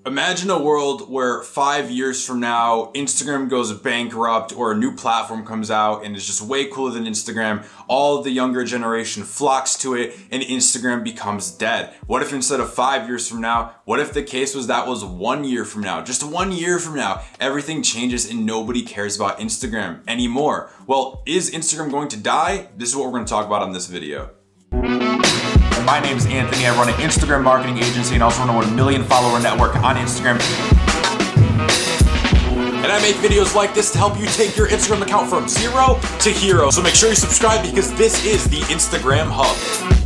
Imagine a world where 5 years from now, Instagram goes bankrupt or a new platform comes out and is just way cooler than Instagram. All of the younger generation flocks to it and Instagram becomes dead. What if instead of 5 years from now, what if the case was that was 1 year from now? Just 1 year from now, everything changes and nobody cares about Instagram anymore. Well, is Instagram going to die? This is what we're going to talk about on this video. My name is Anthony. I run an Instagram marketing agency and also run a 1 million follower network on Instagram. And I make videos like this to help you take your Instagram account from 0 to hero. So make sure you subscribe because this is the Instagram Hub.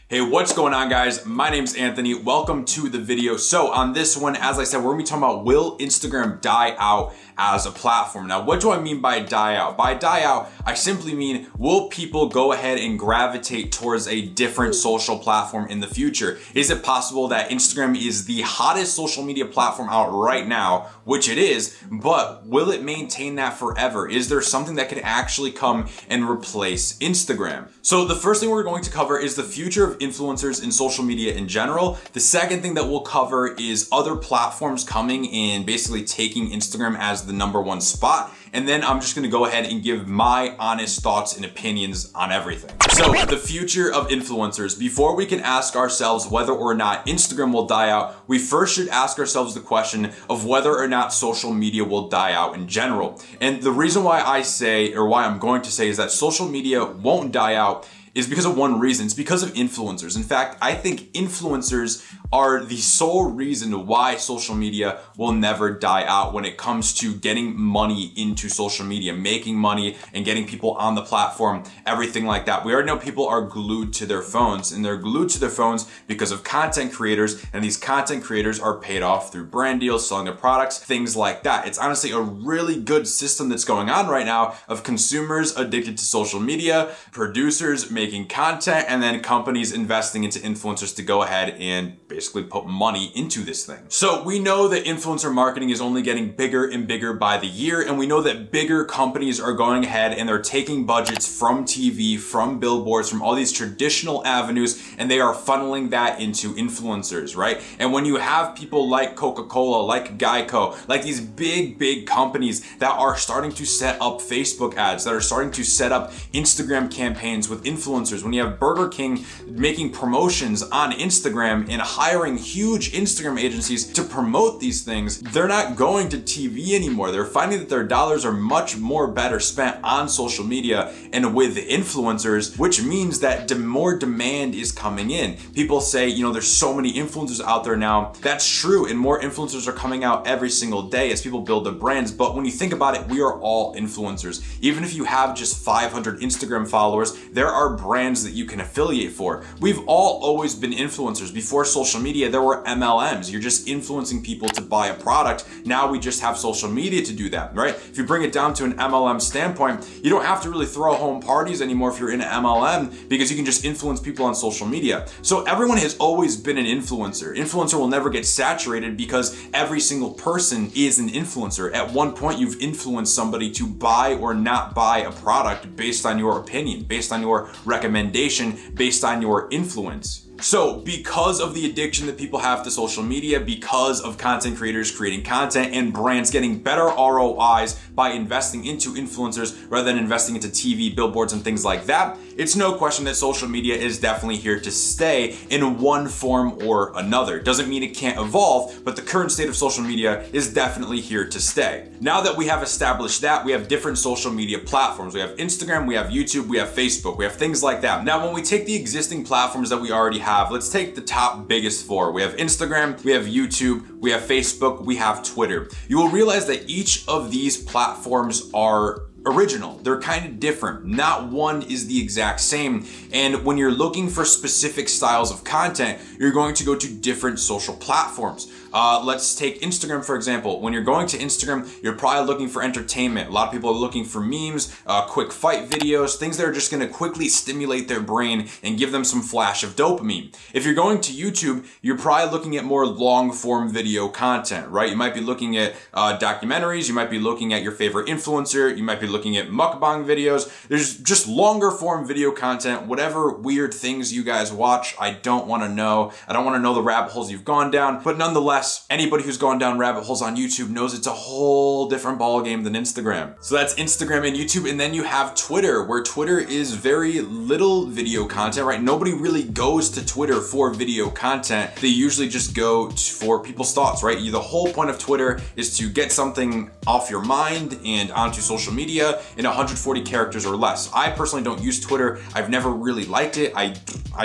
Hey, what's going on, guys? My name's Anthony. Welcome to the video. So on this one, as I said, we're gonna be talking about, will Instagram die out as a platform? Now, what do I mean by die out? By die out, I simply mean, will people go ahead and gravitate towards a different social platform in the future? Is it possible that Instagram is the hottest social media platform out right now, which it is, but will it maintain that forever? Is there something that can actually come and replace Instagram? So the first thing we're going to cover is the future of influencers in social media in general. The second thing that we'll cover is other platforms coming and basically taking Instagram as the #1 spot. And then I'm just gonna go ahead and give my honest thoughts and opinions on everything. So the future of influencers. Before we can ask ourselves whether or not Instagram will die out, we first should ask ourselves the question of whether or not social media will die out in general. And the reason why I say, or why I'm going to say, is that social media won't die out is because of one reason. It's because of influencers. In fact, I think influencers are the sole reason why social media will never die out when it comes to getting money into social media, making money and getting people on the platform, everything like that. We already know people are glued to their phones, and they're glued to their phones because of content creators, and these content creators are paid off through brand deals, selling their products, things like that. It's honestly a really good system that's going on right now of consumers addicted to social media, producers making content, and then companies investing into influencers to go ahead and basically put money into this thing. So we know that influencer marketing is only getting bigger and bigger by the year, and we know that bigger companies are going ahead and they're taking budgets from TV, from billboards, from all these traditional avenues, and they are funneling that into influencers, right? And when you have people like Coca-Cola, like Geico, like these big companies that are starting to set up Facebook ads, that are starting to set up Instagram campaigns with influencers, when you have Burger King making promotions on Instagram and hiring huge Instagram agencies to promote these things, they're not going to TV anymore. They're finding that their dollars are much more better spent on social media and with influencers, which means that more demand is coming in. People say, you know, there's so many influencers out there now. That's true, and more influencers are coming out every single day as people build their brands. But when you think about it, we are all influencers. Even if you have just 500 Instagram followers, there are brands that you can affiliate for. We've all always been influencers. Before social media, there were MLMs. You're just influencing people to buy a product. Now we just have social media to do that, right? If you bring it down to an MLM standpoint, you don't have to really throw home parties anymore if you're in an MLM, because you can just influence people on social media. So everyone has always been an influencer. Influencer will never get saturated because every single person is an influencer. At one point, you've influenced somebody to buy or not buy a product based on your opinion, based on your recommendation, based on your influence. So because of the addiction that people have to social media, because of content creators creating content and brands getting better ROIs by investing into influencers rather than investing into TV, billboards, and things like that, it's no question that social media is definitely here to stay in one form or another. Doesn't mean it can't evolve, but the current state of social media is definitely here to stay. Now that we have established that, we have different social media platforms. We have Instagram, we have YouTube, we have Facebook, we have things like that. Now, when we take the existing platforms that we already have, let's take the top biggest four. We have Instagram, we have YouTube, we have Facebook, we have Twitter. You will realize that each of these platforms are original. They're kind of different. Not one is the exact same. And when you're looking for specific styles of content, you're going to go to different social platforms. Let's take Instagram, for example. When you're going to Instagram, you're probably looking for entertainment. A lot of people are looking for memes, quick fight videos, things that are just going to quickly stimulate their brain and give them some flash of dopamine. If you're going to YouTube, you're probably looking at more long form video content, right? You might be looking at documentaries, you might be looking at your favorite influencer, you might be be looking at mukbang videos. There's just longer form video content, whatever weird things you guys watch. I don't want to know. I don't want to know the rabbit holes you've gone down, but nonetheless, anybody who's gone down rabbit holes on YouTube knows it's a whole different ballgame than Instagram. So that's Instagram and YouTube, and then you have Twitter, where Twitter is very little video content, right? Nobody really goes to Twitter for video content. They usually just go for people's thoughts, right? The whole point of Twitter is to get something off your mind and onto social media in 140 characters or less. I personally don't use Twitter. I've never really liked it. I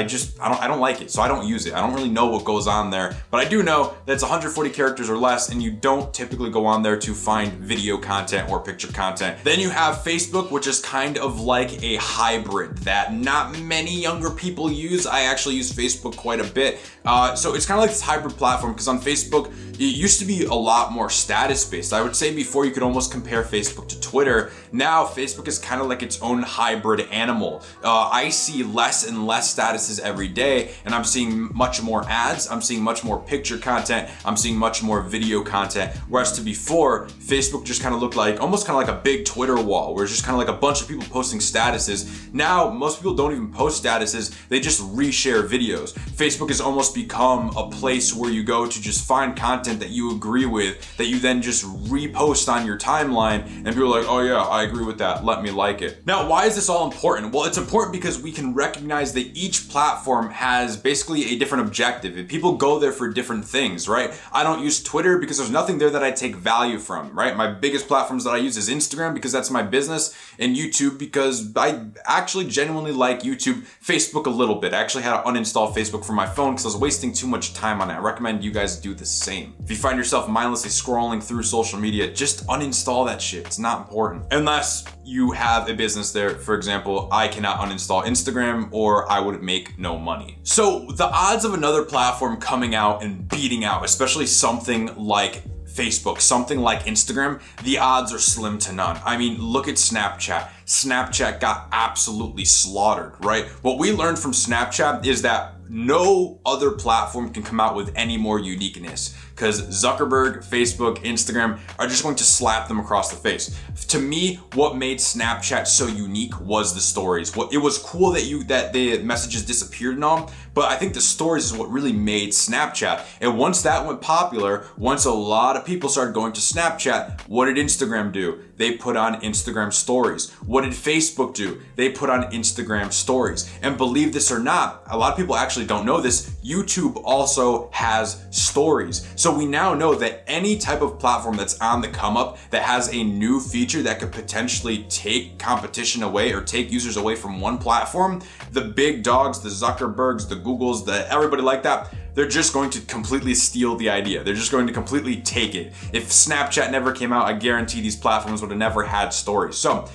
don't like it, so I don't use it. I don't really know what goes on there, but I do know that it's 140 characters or less, and you don't typically go on there to find video content or picture content. Then you have Facebook, which is kind of like a hybrid that not many younger people use. I actually use Facebook quite a bit. So it's kind of like this hybrid platform, because on Facebook, it used to be a lot more status based. I would say before you could almost compare Facebook to Twitter. Now Facebook is kind of like its own hybrid animal. I see less and less statuses every day, and I'm seeing much more ads. I'm seeing much more picture content. I'm seeing much more video content. Whereas to before, Facebook just kind of looked like almost kind of like a big Twitter wall, where it's just kind of like a bunch of people posting statuses. Now, most people don't even post statuses. They just reshare videos. Facebook has almost become a place where you go to just find content that you agree with, that you then just repost on your timeline, and people are like, oh yeah, I agree with that, let me like it. Now, why is this all important? Well, it's important because we can recognize that each platform has basically a different objective, and people go there for different things, right? I don't use Twitter because there's nothing there that I take value from, right? My biggest platforms that I use is Instagram because that's my business, and YouTube because I actually genuinely like YouTube. Facebook a little bit. I actually had to uninstall Facebook from my phone because I was wasting too much time on it. I recommend you guys do the same. If you find yourself mindlessly scrolling through social media, just uninstall that shit. It's not important. Unless you have a business there. For example, I cannot uninstall Instagram or I would make no money. So the odds of another platform coming out and beating out, especially something like Facebook, something like Instagram, the odds are slim to none. I mean, look at Snapchat. Snapchat got absolutely slaughtered, right? What we learned from Snapchat is that no other platform can come out with any more uniqueness, because Zuckerberg, Facebook, Instagram are just going to slap them across the face. To me, what made Snapchat so unique was the stories. It was cool that the messages disappeared and all, but I think the stories is what really made Snapchat. And once that went popular, once a lot of people started going to Snapchat, what did Instagram do? They put on Instagram stories. What did Facebook do? They put on Instagram stories. And believe this or not, a lot of people actually don't know this, YouTube also has stories. So we now know that any type of platform that's on the come up that has a new feature that could potentially take competition away or take users away from one platform, the big dogs, the Zuckerbergs, the Googles, everybody like that, they're just going to completely steal the idea. They're just going to completely take it. If Snapchat never came out, I guarantee these platforms would have never had stories. So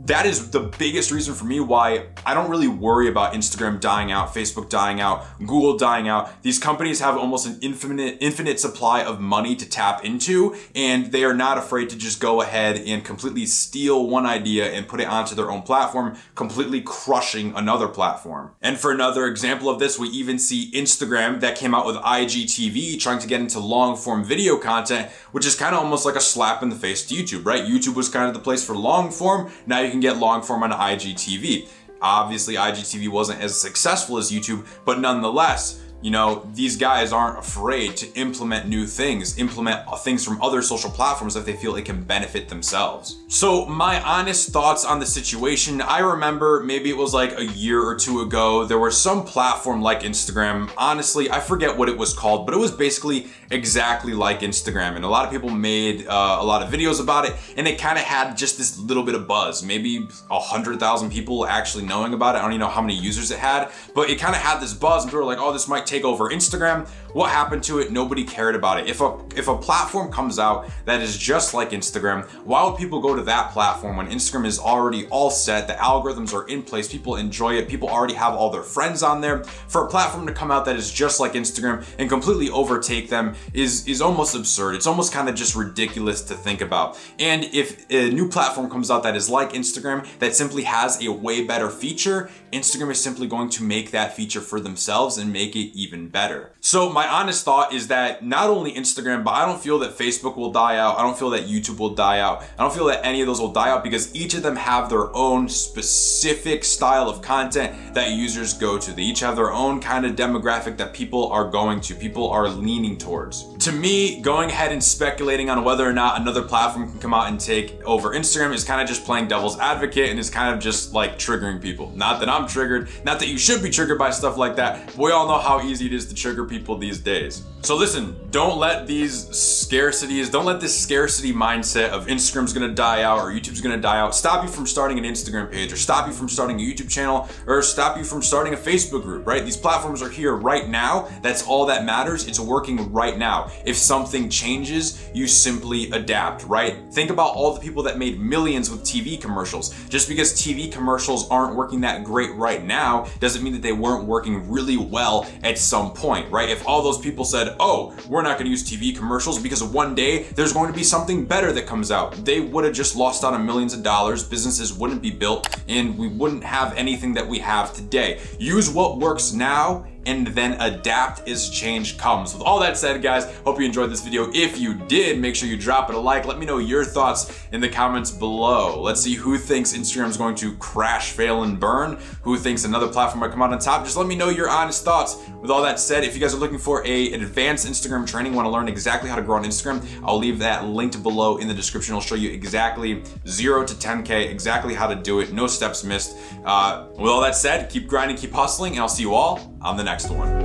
that is the biggest reason for me why I don't really worry about Instagram dying out, Facebook dying out, Google dying out. These companies have almost an infinite supply of money to tap into, and they are not afraid to just go ahead and completely steal one idea and put it onto their own platform, completely crushing another platform. And for another example of this, we even see Instagram that came out with IGTV trying to get into long form video content, which is kind of almost like a slap in the face to YouTube, right? YouTube was kind of the place for long form. Now you can get long form on IGTV. Obviously, IGTV wasn't as successful as YouTube, but nonetheless, you know, these guys aren't afraid to implement new things, implement things from other social platforms that they feel it can benefit themselves. So my honest thoughts on the situation, I remember maybe it was like a year or two ago, there was some platform like Instagram. Honestly, I forget what it was called, but it was basically exactly like Instagram. And a lot of people made a lot of videos about it, and it kind of had just this little bit of buzz, maybe 100,000 people actually knowing about it. I don't even know how many users it had, but it kind of had this buzz, and people were like, oh, this might take over Instagram. What happened to it? Nobody cared about it. If a platform comes out that is just like Instagram, why would people go to that platform when Instagram is already all set, the algorithms are in place, people enjoy it, people already have all their friends on there? For a platform to come out that is just like Instagram and completely overtake them is almost absurd. It's almost kind of just ridiculous to think about. And if a new platform comes out that is like Instagram, that simply has a way better feature, Instagram is simply going to make that feature for themselves and make it even better. So my honest thought is that not only Instagram, but I don't feel that Facebook will die out. I don't feel that YouTube will die out. I don't feel that any of those will die out because each of them have their own specific style of content that users go to. They each have their own kind of demographic that people are going to, people are leaning towards. To me, going ahead and speculating on whether or not another platform can come out and take over Instagram is kind of just playing devil's advocate and is kind of just like triggering people. Not that I'm triggered, not that you should be triggered by stuff like that, but we all know how easy it is to trigger people these days. So listen, don't let this scarcity mindset of Instagram's gonna die out or YouTube's gonna die out stop you from starting an Instagram page or stop you from starting a YouTube channel or stop you from starting a Facebook group, right? These platforms are here right now. That's all that matters. It's working right now. If something changes, you simply adapt, right? Think about all the people that made millions with TV commercials. Just because TV commercials aren't working that great right now doesn't mean that they weren't working really well at some point, right? If all those people said, oh, we're not gonna use TV commercials because one day there's going to be something better that comes out, they would have just lost out on millions of dollars, businesses wouldn't be built, and we wouldn't have anything that we have today. Use what works now and then adapt as change comes. With all that said, guys, hope you enjoyed this video. If you did, make sure you drop it a like. Let me know your thoughts in the comments below. Let's see who thinks Instagram is going to crash, fail, and burn. Who thinks another platform might come out on top? Just let me know your honest thoughts. With all that said, if you guys are looking for an advanced Instagram training, want to learn exactly how to grow on Instagram, I'll leave that linked below in the description. It'll show you exactly 0 to 10K, exactly how to do it, no steps missed. With all that said, keep grinding, keep hustling, and I'll see you all on the next one.